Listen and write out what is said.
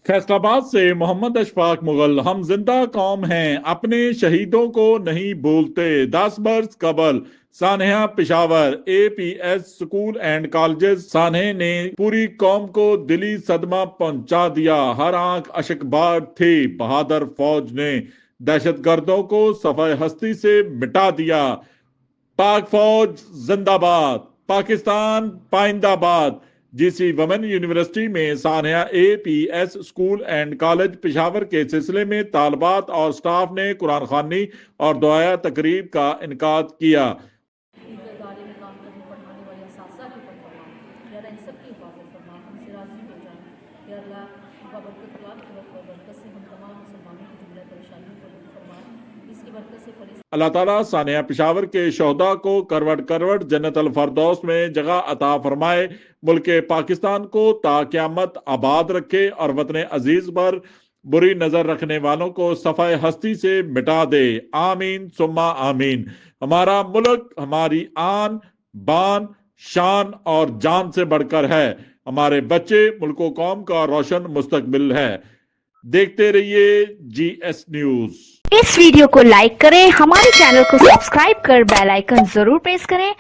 फैसलाबाद से मोहम्मद अशफाक मुगल। हम जिंदा कौम हैं, अपने शहीदों को नहीं भूलते। 10 बरस कबल सानहा Peshawar APS school and colleges सानहे ने पूरी कौम को दिली सदमा पहुंचा दिया। हर आंख अशकबार थी। बहादुर फौज ने दहशतगर्दों को सफाए हस्ती से मिटा दिया। पाक फौज जिंदाबाद, पाकिस्तान पाइंदाबाद। जीसी वुमेन यूनिवर्सिटी में Sania APS school and college Peshawar के सिलसिले में तालबात और स्टाफ ने कुरान खानी और दुआया तकरीब का इनकाद किया। इदारे में काम करने पढ़ाने वाले असातिज़ा की ऊपर फरमा, या अल्लाह इन सब की हिफाजत फरमा, हमसे राज़ी हो जाए। या अल्लाह बाबरकत बरकत से हम तमाम मुसलमानों की जुमला परेशानियों को दूर फरमा। इसकी बरकत से अल्लाह ताला सानिया पेशावर के शोहदा को करवट करवट जन्नत अल फरदौस में जगह अता फरमाए। मुल्क पाकिस्तान को ता क़यामत आबाद रखे और वतन अजीज पर बुरी नजर रखने वालों को सफाए हस्ती से मिटा दे। आमीन सुम्मा आमीन। हमारा मुल्क हमारी आन बान शान और जान से बढ़कर है। हमारे बच्चे मुल्क व कौम का रोशन मुस्तकबिल है। देखते रहिए GS न्यूज। इस वीडियो को लाइक करें, हमारे चैनल को सब्सक्राइब कर बेल आइकन जरूर प्रेस करें।